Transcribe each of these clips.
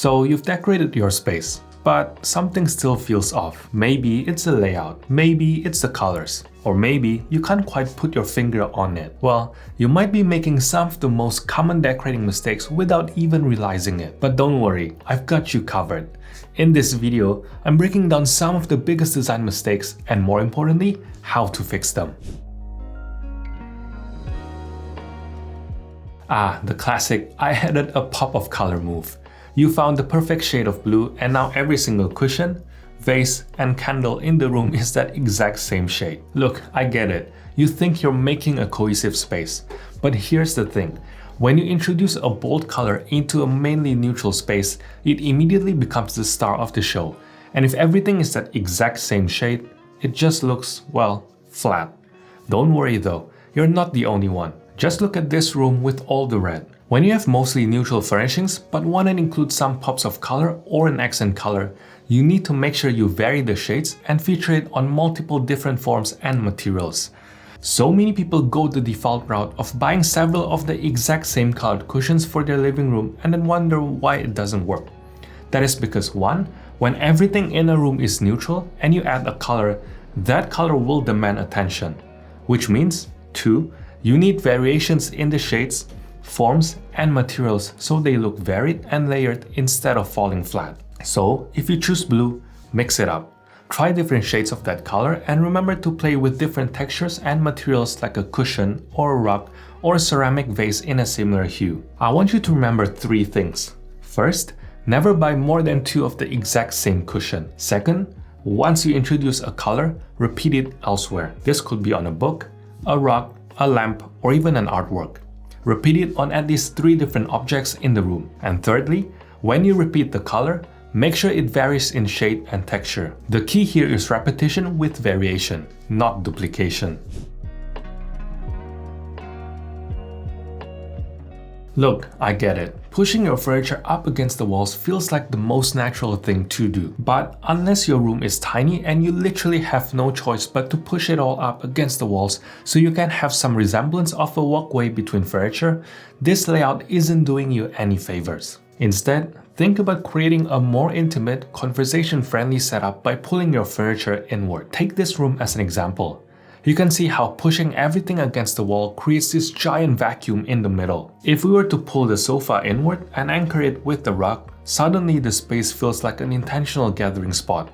So you've decorated your space, but something still feels off. Maybe it's the layout, maybe it's the colors, or maybe you can't quite put your finger on it. Well, you might be making some of the most common decorating mistakes without even realizing it. But don't worry, I've got you covered. In this video, I'm breaking down some of the biggest design mistakes and, more importantly, how to fix them. The classic I added a pop of color move. You found the perfect shade of blue and now every single cushion, vase, and candle in the room is that exact same shade. Look, I get it. You think you're making a cohesive space. But here's the thing. When you introduce a bold color into a mainly neutral space, it immediately becomes the star of the show. And if everything is that exact same shade, it just looks, well, flat. Don't worry though, you're not the only one. Just look at this room with all the red. When you have mostly neutral furnishings but want to include some pops of color or an accent color, you need to make sure you vary the shades and feature it on multiple different forms and materials. So many people go the default route of buying several of the exact same colored cushions for their living room and then wonder why it doesn't work. That is because 1. When everything in a room is neutral and you add a color, that color will demand attention. Which means 2. You need variations in the shades, forms, and materials so they look varied and layered instead of falling flat. So if you choose blue, mix it up. Try different shades of that color and remember to play with different textures and materials like a cushion or a rug or a ceramic vase in a similar hue. I want you to remember 3 things. First, never buy more than 2 of the exact same cushion. Second, once you introduce a color, repeat it elsewhere. This could be on a book, a rug, a lamp, or even an artwork. Repeat it on at least 3 different objects in the room. And thirdly, when you repeat the color, make sure it varies in shade and texture. The key here is repetition with variation, not duplication. Look, I get it. Pushing your furniture up against the walls feels like the most natural thing to do. But unless your room is tiny and you literally have no choice but to push it all up against the walls so you can have some resemblance of a walkway between furniture, this layout isn't doing you any favors. Instead, think about creating a more intimate, conversation-friendly setup by pulling your furniture inward. Take this room as an example. You can see how pushing everything against the wall creates this giant vacuum in the middle. If we were to pull the sofa inward and anchor it with the rug, suddenly the space feels like an intentional gathering spot.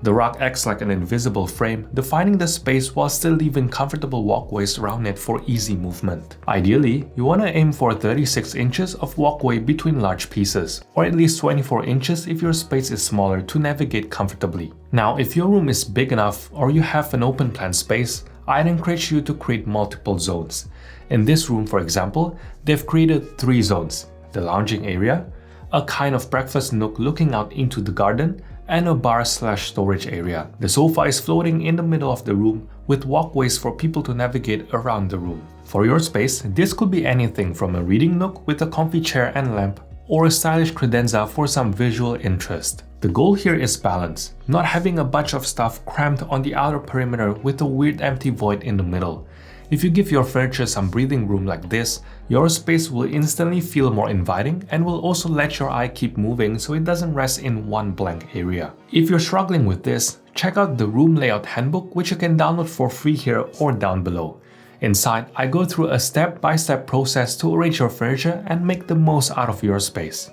The rug acts like an invisible frame, defining the space while still leaving comfortable walkways around it for easy movement. Ideally, you want to aim for 36 inches of walkway between large pieces, or at least 24 inches if your space is smaller to navigate comfortably. Now, if your room is big enough or you have an open plan space, I'd encourage you to create multiple zones. In this room, for example, they've created 3 zones: the lounging area, a kind of breakfast nook looking out into the garden, and a bar/storage area. The sofa is floating in the middle of the room with walkways for people to navigate around the room. For your space, this could be anything from a reading nook with a comfy chair and lamp, or a stylish credenza for some visual interest. The goal here is balance, not having a bunch of stuff crammed on the outer perimeter with a weird empty void in the middle. If you give your furniture some breathing room like this, your space will instantly feel more inviting and will also let your eye keep moving so it doesn't rest in one blank area. If you're struggling with this, check out the Room Layout Handbook, which you can download for free here or down below. Inside, I go through a step-by-step process to arrange your furniture and make the most out of your space.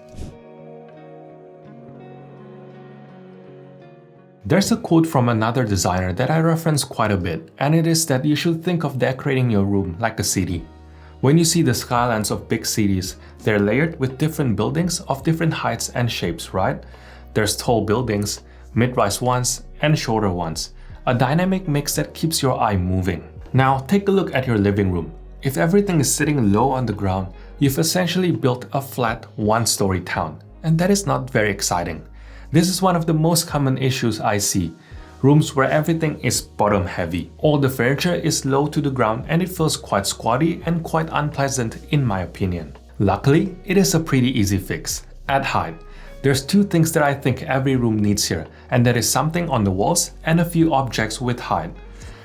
There's a quote from another designer that I reference quite a bit, and it is that you should think of decorating your room like a city. When you see the skylines of big cities, they're layered with different buildings of different heights and shapes, right? There's tall buildings, mid-rise ones, and shorter ones. A dynamic mix that keeps your eye moving. Now, take a look at your living room. If everything is sitting low on the ground, you've essentially built a flat, one-story town, and that is not very exciting. This is one of the most common issues I see. Rooms where everything is bottom heavy. All the furniture is low to the ground and it feels quite squatty and quite unpleasant in my opinion. Luckily, it is a pretty easy fix. Add height. There's 2 things that I think every room needs here, and that is something on the walls and a few objects with height.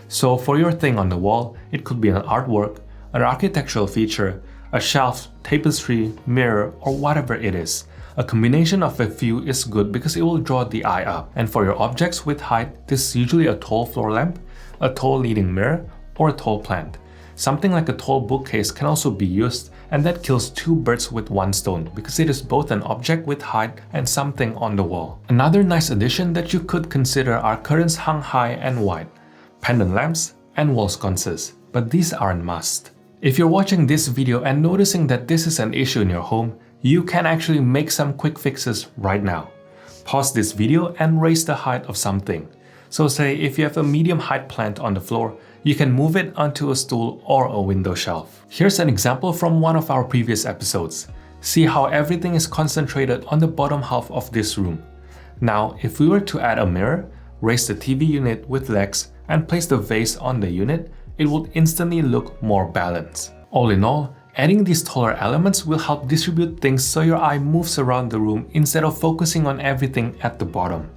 So for your thing on the wall, it could be an artwork, an architectural feature, a shelf, tapestry, mirror, or whatever it is. A combination of a few is good because it will draw the eye up. And for your objects with height, this is usually a tall floor lamp, a tall leading mirror, or a tall plant. Something like a tall bookcase can also be used, and that kills two birds with one stone because it is both an object with height and something on the wall. Another nice addition that you could consider are curtains hung high and wide, pendant lamps, and wall sconces, but these aren't must. If you're watching this video and noticing that this is an issue in your home, you can actually make some quick fixes right now. Pause this video and raise the height of something. So say if you have a medium height plant on the floor, you can move it onto a stool or a window shelf. Here's an example from one of our previous episodes. See how everything is concentrated on the bottom half of this room. Now, if we were to add a mirror, raise the TV unit with legs, and place the vase on the unit, it would instantly look more balanced. All in all, adding these taller elements will help distribute things so your eye moves around the room instead of focusing on everything at the bottom.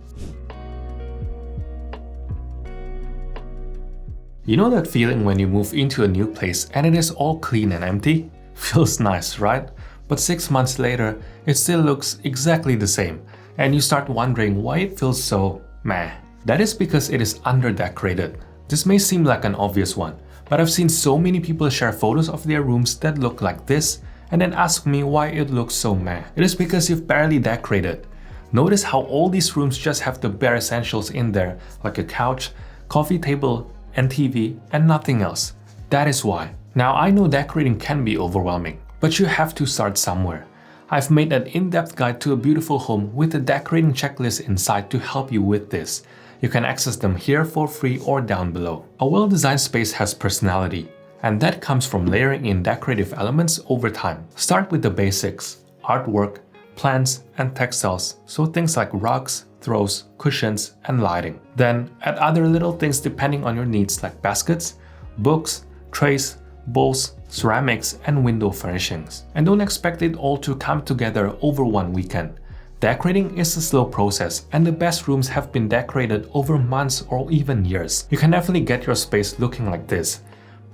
You know that feeling when you move into a new place and it is all clean and empty? Feels nice, right? But 6 months later, it still looks exactly the same, and you start wondering why it feels so meh. That is because it is under-decorated. This may seem like an obvious one, but I've seen so many people share photos of their rooms that look like this and then ask me why it looks so meh. It is because you've barely decorated. Notice how all these rooms just have the bare essentials in there, like a couch, coffee table, and TV, and nothing else. That is why. Now I know decorating can be overwhelming, but you have to start somewhere. I've made an in-depth guide to a beautiful home with a decorating checklist inside to help you with this. You can access them here for free or down below. A well-designed space has personality, and that comes from layering in decorative elements over time. Start with the basics: artwork, plants, and textiles, so things like rugs, throws, cushions, and lighting. Then add other little things depending on your needs like baskets, books, trays, bowls, ceramics, and window furnishings. And don't expect it all to come together over one weekend. Decorating is a slow process, and the best rooms have been decorated over months or even years. You can definitely get your space looking like this,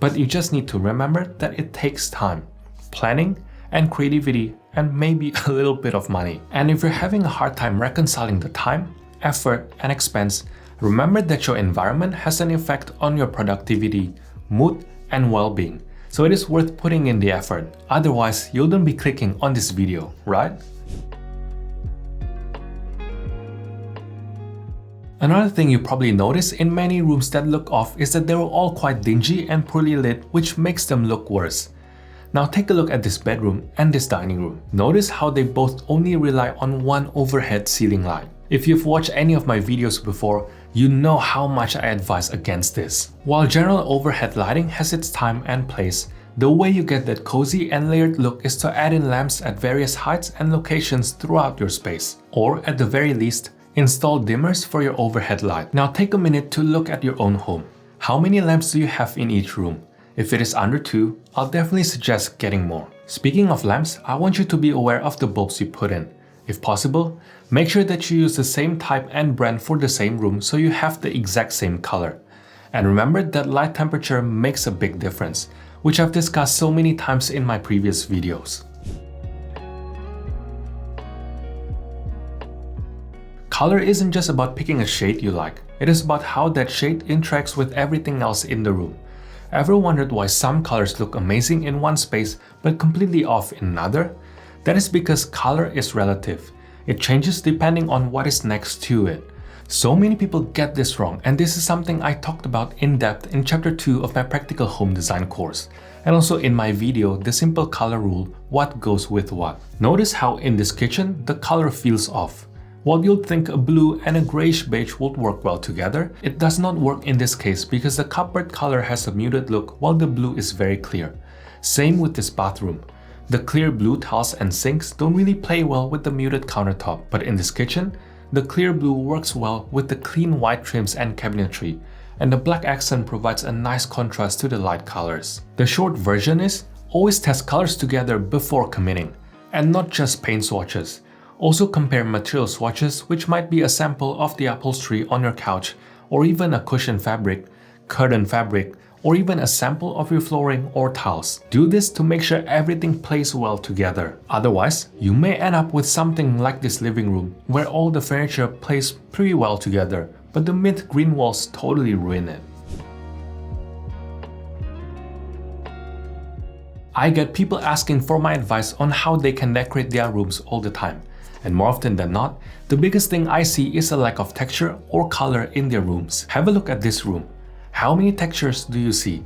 but you just need to remember that it takes time, planning, and creativity, and maybe a little bit of money. And if you're having a hard time reconciling the time, effort, and expense, remember that your environment has an effect on your productivity, mood, and well-being. So it is worth putting in the effort, otherwise you wouldn't be clicking on this video, right? Another thing you probably notice in many rooms that look off is that they were all quite dingy and poorly lit, which makes them look worse. Now take a look at this bedroom and this dining room. Notice how they both only rely on one overhead ceiling light. If you've watched any of my videos before, you know how much I advise against this. While general overhead lighting has its time and place, the way you get that cozy and layered look is to add in lamps at various heights and locations throughout your space. Or at the very least, install dimmers for your overhead light. Now take a minute to look at your own home. How many lamps do you have in each room? If it is under 2, I'll definitely suggest getting more. Speaking of lamps, I want you to be aware of the bulbs you put in. If possible, make sure that you use the same type and brand for the same room so you have the exact same color. And remember that light temperature makes a big difference, which I've discussed so many times in my previous videos. Color isn't just about picking a shade you like, it is about how that shade interacts with everything else in the room. Ever wondered why some colors look amazing in one space but completely off in another? That is because color is relative. It changes depending on what is next to it. So many people get this wrong, and this is something I talked about in depth in chapter 2 of my practical home design course, and also in my video, The Simple Color Rule, What Goes With What. Notice how in this kitchen, the color feels off. While you'd think a blue and a grayish beige would work well together, it does not work in this case because the cupboard color has a muted look while the blue is very clear. Same with this bathroom. The clear blue tiles and sinks don't really play well with the muted countertop, but in this kitchen, the clear blue works well with the clean white trims and cabinetry, and the black accent provides a nice contrast to the light colors. The short version is, always test colors together before committing, and not just paint swatches. Also compare material swatches, which might be a sample of the upholstery on your couch, or even a cushion fabric, curtain fabric, or even a sample of your flooring or tiles. Do this to make sure everything plays well together. Otherwise, you may end up with something like this living room, where all the furniture plays pretty well together, but the mint green walls totally ruin it. I get people asking for my advice on how they can decorate their rooms all the time. And more often than not, the biggest thing I see is a lack of texture or color in their rooms. Have a look at this room. How many textures do you see?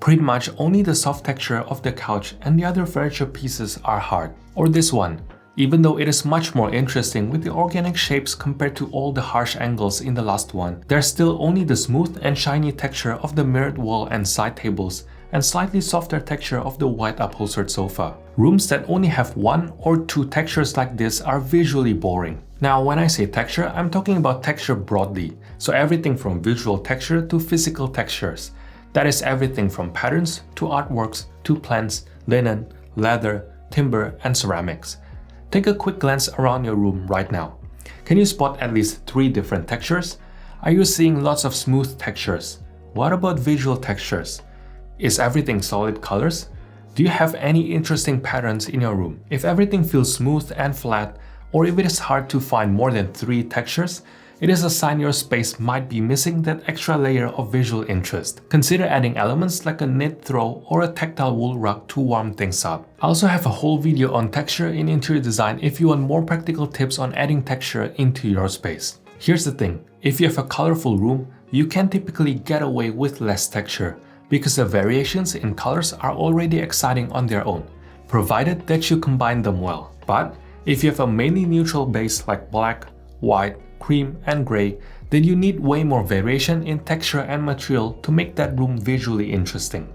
Pretty much only the soft texture of the couch and the other furniture pieces are hard. Or this one. Even though it is much more interesting with the organic shapes compared to all the harsh angles in the last one, there's still only the smooth and shiny texture of the mirrored wall and side tables, and slightly softer texture of the white upholstered sofa. Rooms that only have one or two textures like this are visually boring. Now, when I say texture, I'm talking about texture broadly, so everything from visual texture to physical textures. That is everything from patterns to artworks to plants, linen, leather, timber, and ceramics. Take a quick glance around your room right now. Can you spot at least 3 different textures? Are you seeing lots of smooth textures? What about visual textures? Is everything solid colors? Do you have any interesting patterns in your room? If everything feels smooth and flat, or if it is hard to find more than 3 textures, it is a sign your space might be missing that extra layer of visual interest. Consider adding elements like a knit throw or a tactile wool rug to warm things up. I also have a whole video on texture in interior design if you want more practical tips on adding texture into your space. Here's the thing, if you have a colorful room, you can typically get away with less texture, because the variations in colors are already exciting on their own, provided that you combine them well. But if you have a mainly neutral base like black, white, cream, and gray, then you need way more variation in texture and material to make that room visually interesting.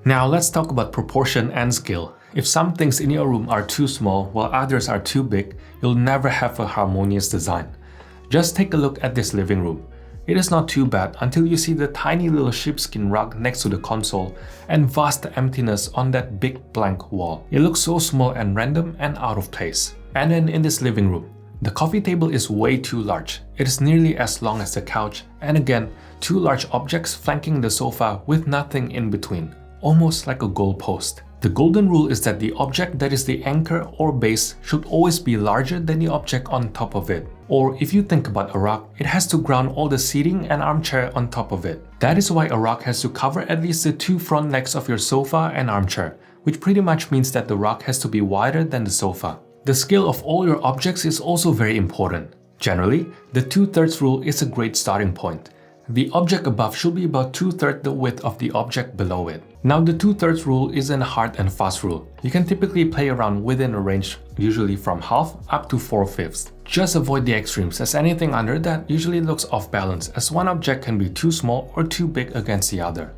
Now let's talk about proportion and scale. If some things in your room are too small while others are too big, you'll never have a harmonious design. Just take a look at this living room. It is not too bad until you see the tiny little sheepskin rug next to the console and vast emptiness on that big blank wall. It looks so small and random and out of place. And then in this living room, the coffee table is way too large. It is nearly as long as the couch, and again, 2 large objects flanking the sofa with nothing in between, almost like a goalpost. The golden rule is that the object that is the anchor or base should always be larger than the object on top of it. Or if you think about a rug, it has to ground all the seating and armchair on top of it. That is why a rug has to cover at least the 2 front legs of your sofa and armchair, which pretty much means that the rug has to be wider than the sofa. The scale of all your objects is also very important. Generally, the 2/3 rule is a great starting point. The object above should be about 2/3 the width of the object below it. Now the 2/3 rule isn't a hard and fast rule. You can typically play around within a range, usually from half up to 4/5. Just avoid the extremes, as anything under that usually looks off balance, as one object can be too small or too big against the other.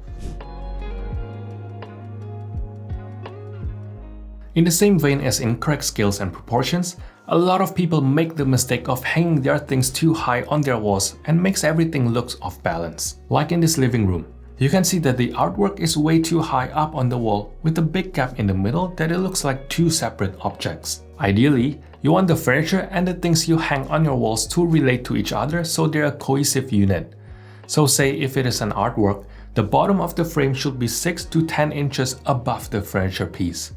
In the same vein as incorrect scales and proportions, a lot of people make the mistake of hanging their things too high on their walls and makes everything look off balance. Like in this living room, you can see that the artwork is way too high up on the wall with a big gap in the middle that it looks like 2 separate objects. Ideally, you want the furniture and the things you hang on your walls to relate to each other so they're a cohesive unit. So say if it is an artwork, the bottom of the frame should be 6 to 10 inches above the furniture piece.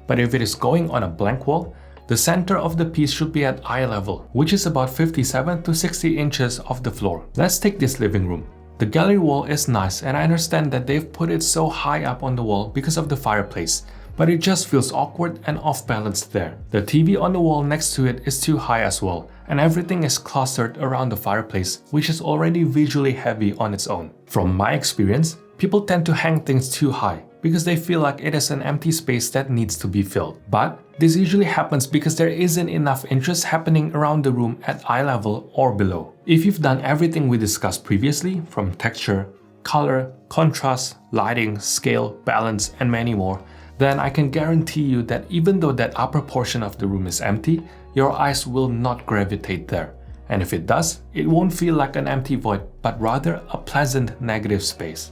But if it is going on a blank wall, the center of the piece should be at eye level, which is about 57 to 60 inches off the floor. Let's take this living room. The gallery wall is nice, and I understand that they've put it so high up on the wall because of the fireplace, but it just feels awkward and off balance there. The TV on the wall next to it is too high as well, and everything is clustered around the fireplace, which is already visually heavy on its own. From my experience, people tend to hang things too high because they feel like it is an empty space that needs to be filled. But this usually happens because there isn't enough interest happening around the room at eye level or below. If you've done everything we discussed previously, from texture, color, contrast, lighting, scale, balance, and many more, then I can guarantee you that even though that upper portion of the room is empty, your eyes will not gravitate there. And if it does, it won't feel like an empty void, but rather a pleasant negative space.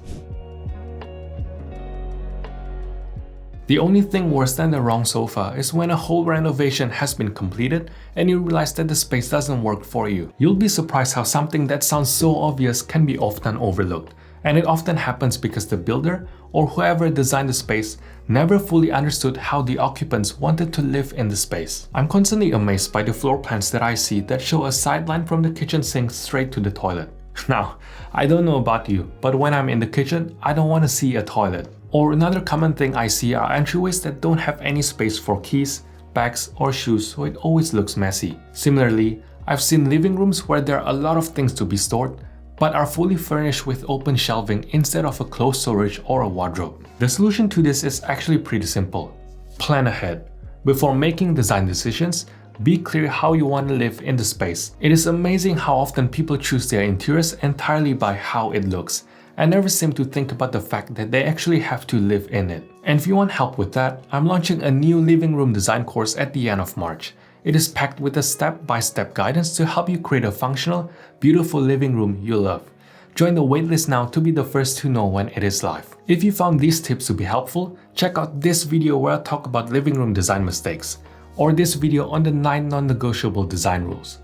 The only thing worse than the wrong sofa is when a whole renovation has been completed and you realize that the space doesn't work for you. You'll be surprised how something that sounds so obvious can be often overlooked. And it often happens because the builder or whoever designed the space never fully understood how the occupants wanted to live in the space. I'm constantly amazed by the floor plans that I see that show a sideline from the kitchen sink straight to the toilet. Now, I don't know about you, but when I'm in the kitchen, I don't want to see a toilet. Or another common thing I see are entryways that don't have any space for keys, bags, or shoes, so it always looks messy. Similarly, I've seen living rooms where there are a lot of things to be stored, but are fully furnished with open shelving instead of a closed storage or a wardrobe. The solution to this is actually pretty simple. Plan ahead. Before making design decisions, be clear how you want to live in the space. It is amazing how often people choose their interiors entirely by how it looks, and never seem to think about the fact that they actually have to live in it. And if you want help with that, I'm launching a new living room design course at the end of March. It is packed with a step-by-step guidance to help you create a functional, beautiful living room you love. Join the waitlist now to be the first to know when it is live. If you found these tips to be helpful, check out this video where I talk about living room design mistakes, or this video on the 9 non-negotiable design rules.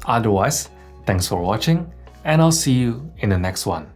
Otherwise, thanks for watching, and I'll see you in the next one.